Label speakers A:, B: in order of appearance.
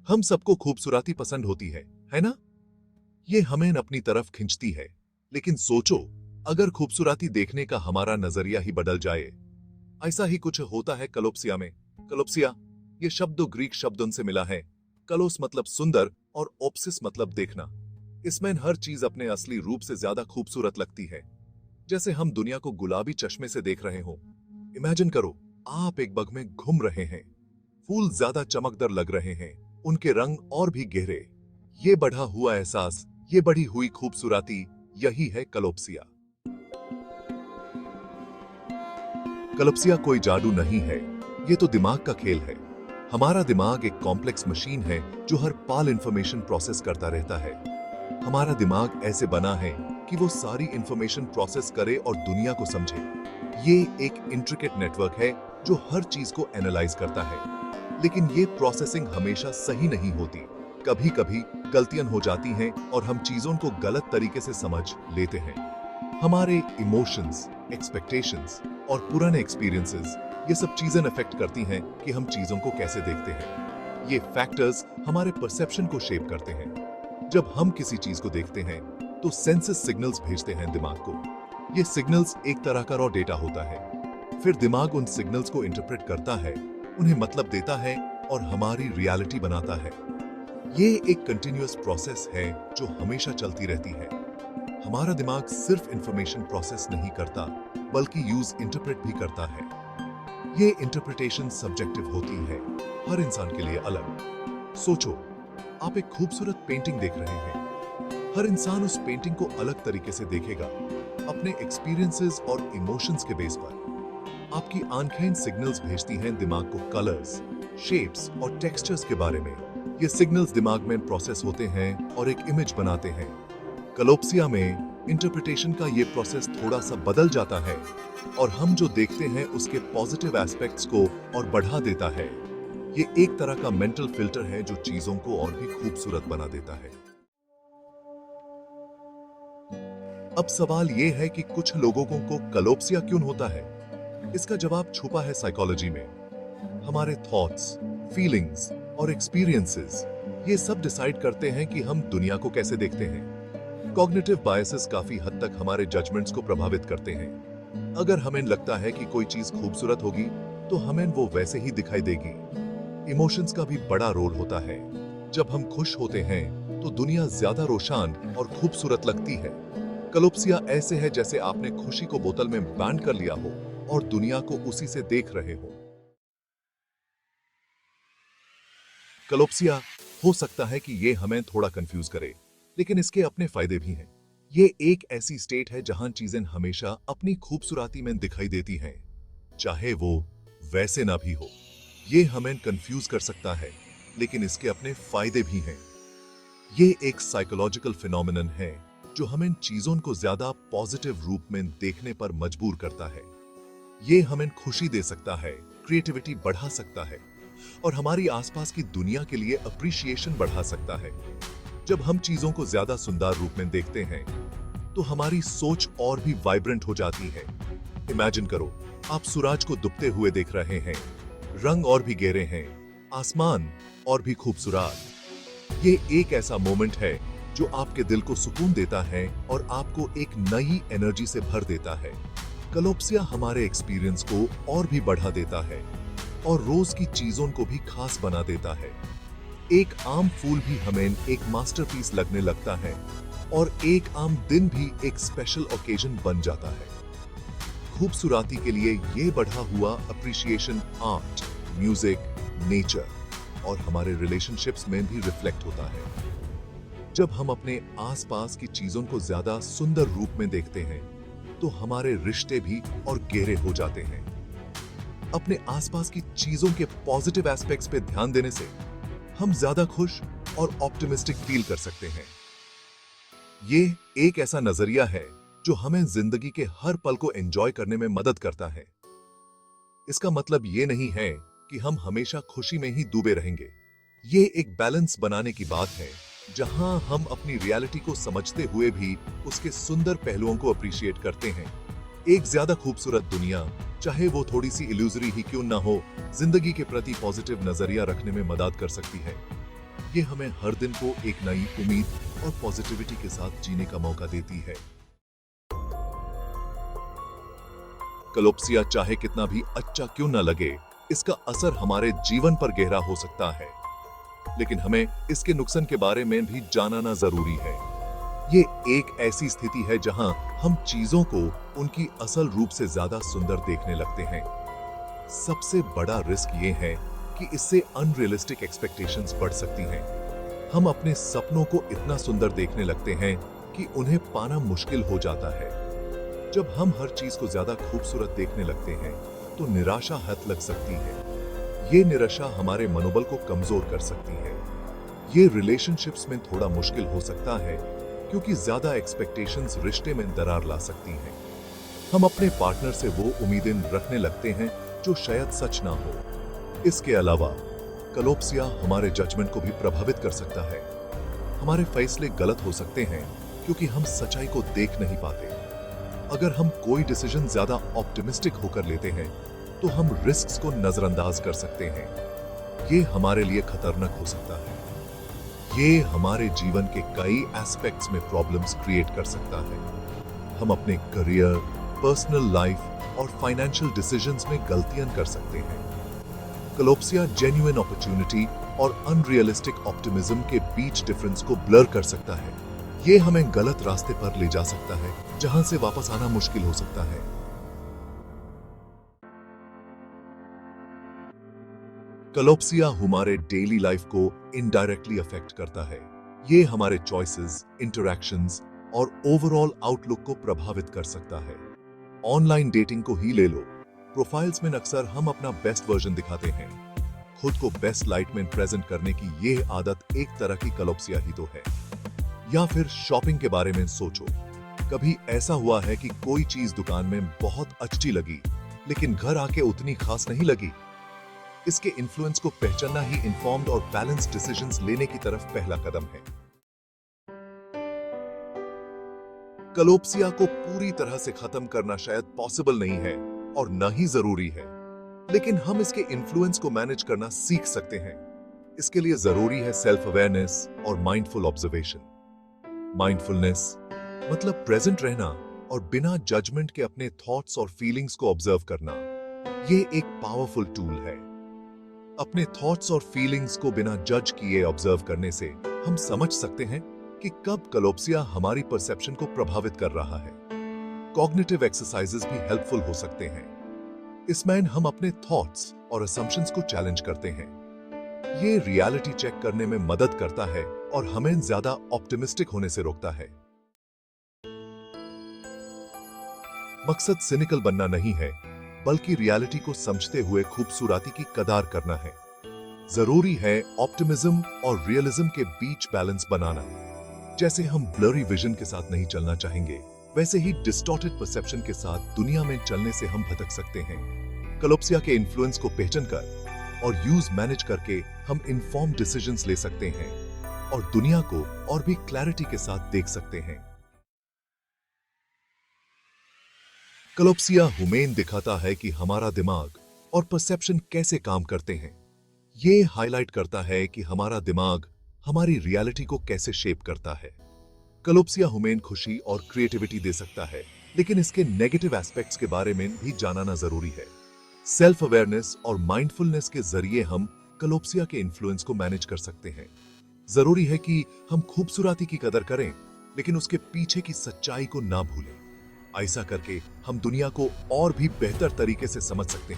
A: हम सबको खूबसूरती पसंद होती है ना? ये हमें अपनी तरफ खींचती है। लेकिन सोचो, अगर खूबसूरती देखने का हमारा नजरिया ही बदल जाए। ऐसा ही कुछ होता है कलोप्सिया में। कलोप्सिया ये शब्द ग्रीक शब्दों से मिला है। कलोस मतलब सुंदर और ओप्सिस मतलब देखना। इसमें हर चीज अपने असली रूप से ज्यादा खूबसूरत लगती है, जैसे हम दुनिया को गुलाबी चश्मे से देख रहे हो। इमेजिन करो, आप एक बाग में घूम रहे हैं। फूल ज्यादा चमकदार लग रहे हैं, उनके रंग और भी गहरे। ये बढ़ा हुआ एहसास, ये बढ़ी हुई खूबसूरती, यही है कलोप्सिया। कलोप्सिया कोई जादू नहीं है, ये तो दिमाग का खेल है। हमारा दिमाग एक कॉम्प्लेक्स मशीन है जो हर पल इंफॉर्मेशन प्रोसेस करता रहता है। हमारा दिमाग ऐसे बना है कि वो सारी इंफॉर्मेशन प्रोसेस करे और दुनिया को समझे। ये एक इंट्रिकेट नेटवर्क है जो हर चीज को एनालाइज करता है। लेकिन ये प्रोसेसिंग हमेशा सही नहीं होती। कभी कभी गलतियां हो जाती हैं और हम चीजों को गलत तरीके से समझ लेते हैं। हमारे इमोशंस, एक्सपेक्टेशंस और पुराने एक्सपीरियंसेस, ये सब चीजें अफेक्ट करती हैं कि हम चीजों को कैसे देखते हैं। ये फैक्टर्स हमारे परसेप्शन को शेप करते हैं। जब हम किसी चीज को देखते हैं तो सेंसेस सिग्नल्स भेजते हैं दिमाग को। ये सिग्नल्स एक तरह का रॉ डेटा होता है। फिर दिमाग उन सिग्नल्स को इंटरप्रेट करता है, उन्हें मतलब देता है और हमारी रियलिटी बनाता है। ये एक कंटिन्यूअस प्रोसेस है जो हमेशा चलती रहती है। हमारा दिमाग सिर्फ इंफॉर्मेशन प्रोसेस नहीं करता, बल्कि यूज इंटरप्रेट भी करता है। ये इंटरप्रिटेशन सब्जेक्टिव होती है, हर इंसान के लिए अलग। सोचो, आप एक खूबसूरत पेंटिंग देख रहे हैं। हर इंसान उस पेंटिंग को अलग तरीके से देखेगा, अपने एक्सपीरियंसेस और इमोशंस के बेस पर। आपकी आंखें सिग्नल्स भेजती हैं दिमाग को कलर्स, शेप्स और टेक्सचर्स के बारे में। ये सिग्नल्स दिमाग में प्रोसेस होते हैं और एक इमेज बनाते हैं। कलोप्सिया में इंटरप्रिटेशन का ये प्रोसेस थोड़ा सा बदल जाता है और हम जो देखते हैं उसके पॉजिटिव एस्पेक्ट्स को और बढ़ा देता है। ये एक तरह का मेंटल फिल्टर है जो चीजों को और भी खूबसूरत बना देता है। अब सवाल ये है कि कुछ लोगों को कलोप्सिया क्यों होता है? इसका जवाब छुपा है साइकोलॉजी में। हमारे थॉट्स, फीलिंग्स और एक्सपीरियंसेस, ये सब डिसाइड करते हैं कि हम दुनिया को कैसे देखते हैं। कॉग्निटिव बायसेस काफी हद तक हमारे जजमेंट्स को प्रभावित करते हैं। अगर हमें लगता है कि कोई चीज खूबसूरत होगी, तो हमें वो वैसे ही दिखाई देगी। इमोशंस का भी बड़ा रोल होता है। जब हम खुश होते हैं तो दुनिया ज्यादा रोशन और खूबसूरत लगती है। कलोप्सिया ऐसे है जैसे आपने खुशी को बोतल में बैंड कर लिया हो और दुनिया को उसी से देख रहे हो। कलोप्सिया हो सकता है कि ये हमें थोड़ा कंफ्यूज करे, लेकिन इसके अपने फायदे भी हैं। ये एक ऐसी स्टेट है जहां चीजें हमेशा अपनी खूबसूरती में दिखाई देती हैं, चाहे वो वैसे ना भी हो। ये हमें कंफ्यूज कर सकता है, लेकिन इसके अपने फायदे भी हैं। ये एक साइकोलॉजिकल फिनोमिनन है जो हमें चीजों को ज्यादा पॉजिटिव रूप में देखने पर मजबूर करता है। ये हमें खुशी दे सकता है, क्रिएटिविटी बढ़ा सकता है और हमारी आसपास की दुनिया के लिए अप्रिशिएशन बढ़ा सकता है। जब हम चीजों को ज्यादा सुंदर रूप में देखते हैं, तो हमारी सोच और भी वाइब्रेंट हो जाती है। इमेजिन करो, आप सूरज को डूबते हुए देख रहे हैं। रंग और भी गहरे हैं, आसमान और भी खूबसूरत। ये एक ऐसा मोमेंट है जो आपके दिल को सुकून देता है और आपको एक नई एनर्जी से भर देता है। कलोप्सिया हमारे एक्सपीरियंस को और भी बढ़ा देता है और रोज की चीजों को भी खास बना देता है। एक आम फूल भी हमें एक मास्टरपीस लगने लगता है और एक आम दिन भी एक स्पेशल ओकेजन बन जाता है। खूबसूरती के लिए ये बढ़ा हुआ अप्रिशिएशन आर्ट, म्यूजिक, नेचर और हमारे रिलेशनशिप्स में भी रिफ्लेक्ट होता है। जब हम अपने आसपास की चीजों को ज्यादा सुंदर रूप में देखते हैं, तो हमारे रिश्ते भी और गहरे हो जाते हैं। अपने आसपास की चीजों के पॉजिटिव एस्पेक्ट्स पे ध्यान देने से हम ज्यादा खुश और ऑप्टिमिस्टिक फील कर सकते हैं। ये एक ऐसा नजरिया है जो हमें जिंदगी के हर पल को एंजॉय करने में मदद करता है। इसका मतलब ये नहीं है कि हम हमेशा खुशी में ही डूबे रहेंगे। ये एक बैलेंस बनाने की बात है, जहां हम अपनी रियलिटी को समझते हुए भी उसके सुंदर पहलुओं को अप्रिशिएट करते हैं। एक ज्यादा खूबसूरत दुनिया, चाहे वो थोड़ी सी इल्यूजरी ही क्यों ना हो, जिंदगी के प्रति पॉजिटिव नजरिया रखने में मदद कर सकती है। ये हमें हर दिन को एक नई उम्मीद और पॉजिटिविटी के साथ जीने का मौका देती है। कलोप्सिया चाहे कितना भी अच्छा क्यों न लगे, इसका असर हमारे जीवन पर गहरा हो सकता है, लेकिन हमें इसके नुकसान के बारे में भी जानना जरूरी है। ये एक ऐसी स्थिति है जहां हम चीजों को उनकी असल रूप से ज्यादा सुंदर देखने लगते हैं। सबसे बड़ा रिस्क ये है कि इससे अनरियलिस्टिक एक्सपेक्टेशंस बढ़ सकती हैं। हम अपने सपनों को इतना सुंदर देखने लगते हैं कि उन्हें पाना मुश्किल हो जाता है। जब हम हर चीज को ज्यादा खूबसूरत देखने लगते हैं तो निराशा हाथ लग सकती है। ये निराशा हमारे मनोबल को कमजोर कर सकती है। ये रिलेशनशिप्स में थोड़ा मुश्किल हो सकता है क्योंकि ज्यादा एक्सपेक्टेशंस रिश्ते में दरार ला सकती हैं। हम अपने पार्टनर से वो उम्मीदें रखने लगते हैं जो शायद सच ना हो। इसके अलावा कलोप्सिया हमारे जजमेंट को भी प्रभावित कर सकता है। हमारे फैसले गलत हो सकते हैं क्योंकि हम सच्चाई को देख नहीं पाते। अगर हम कोई डिसीजन ज्यादा ऑप्टिमिस्टिक होकर लेते हैं तो हम रिस्क्स को नजरअंदाज कर सकते हैं। ये हमारे लिए खतरनाक हो सकता है। ये हमारे जीवन के कई एस्पेक्ट्स में प्रॉब्लम्स क्रिएट कर सकता है। हम अपने करियर, पर्सनल लाइफ और फाइनेंशियल डिसीजंस में गलतियां कर सकते हैं। कलोप्सिया जेन्युइन अपॉर्चुनिटी और अनरियलिस्टिक ऑप्टिमिज्म के बीच डिफरेंस को ब्लर कर सकता है। ये हमें गलत रास्ते पर ले जा सकता है जहां से वापस आना मुश्किल हो सकता है। कलोप्सिया हमारे डेली लाइफ को इनडायरेक्टली अफेक्ट करता है। ये हमारे चॉइसेस, इंटरैक्शंस और ओवरऑल आउटलुक को प्रभावित कर सकता है। ऑनलाइन डेटिंग को ही ले लो। प्रोफाइल्स में अक्सर हम अपना बेस्ट वर्जन दिखाते हैं। खुद को बेस्ट लाइट में प्रेजेंट करने की ये आदत एक तरह की कलोप्सिया ही तो है। या फिर शॉपिंग के बारे में सोचो। कभी ऐसा हुआ है कि कोई चीज दुकान में बहुत अच्छी लगी लेकिन घर आके उतनी खास नहीं लगी? इसके इन्फ्लुएंस को पहचानना ही इन्फॉर्म्ड और बैलेंस्ड डिसीजंस लेने की तरफ पहला कदम है। कलोप्सिया को पूरी तरह से खत्म करना शायद पॉसिबल नहीं है और न ही जरूरी है, लेकिन हम इसके इन्फ्लुएंस को मैनेज करना सीख सकते हैं। इसके लिए जरूरी है सेल्फ अवेयरनेस और माइंडफुल ऑब्जर्वेशन। माइंडफुलनेस मतलब प्रेजेंट रहना और बिना जजमेंट के अपने थॉट्स और फीलिंग्स को ऑब्जर्व करना। ये एक पावरफुल टूल है। अपने थॉट्स और फीलिंग्स को बिना जज किए ऑब्जर्व करने से हम समझ सकते हैं कि कब कलोप्सिया हमारी परसेप्शन को प्रभावित कर रहा है। कॉग्निटिव एक्सरसाइजेस भी हेल्पफुल हो सकते हैं। इसमें हम अपने थॉट्स और असम्पशंस को चैलेंज करते हैं। ये रियलिटी चेक करने में मदद करता है और हमें ज्यादा ऑप्टिमिस्टिक होने से रोकता है। मकसद सिनिकल बनना नहीं है, बल्कि रियलिटी को समझते हुए खूबसूरती की कदर करना है। जरूरी है ऑप्टिमिज्म और रियलिज्म के बीच बैलेंस बनाना। जैसे हम ब्लरी विजन के साथ नहीं चलना चाहेंगे, वैसे ही डिस्टॉर्टेड परसेप्शन के साथ दुनिया में चलने से हम भटक सकते हैं। कलोप्सिया के इन्फ्लुएंस को पहचान कर और यूज मैनेज करके हम इन्फॉर्म्ड डिसीजंस ले सकते हैं और दुनिया को और भी क्लैरिटी के साथ देख सकते हैं। कलोप्सिया हमें दिखाता है कि हमारा दिमाग और परसेप्शन कैसे काम करते हैं। ये हाईलाइट करता है कि हमारा दिमाग हमारी रियलिटी को कैसे शेप करता है। कलोप्सिया हमें खुशी और क्रिएटिविटी दे सकता है, लेकिन इसके नेगेटिव एस्पेक्ट्स के बारे में भी जानना जरूरी है। सेल्फ अवेयरनेस और माइंडफुलनेस के जरिए हम कलोप्सिया के इन्फ्लुएंस को मैनेज कर सकते हैं। जरूरी है कि हम खूबसूरती की कदर करें, लेकिन उसके पीछे की सच्चाई को ना भूलें। ऐसा करके हम दुनिया को और भी बेहतर तरीके से समझ सकते हैं।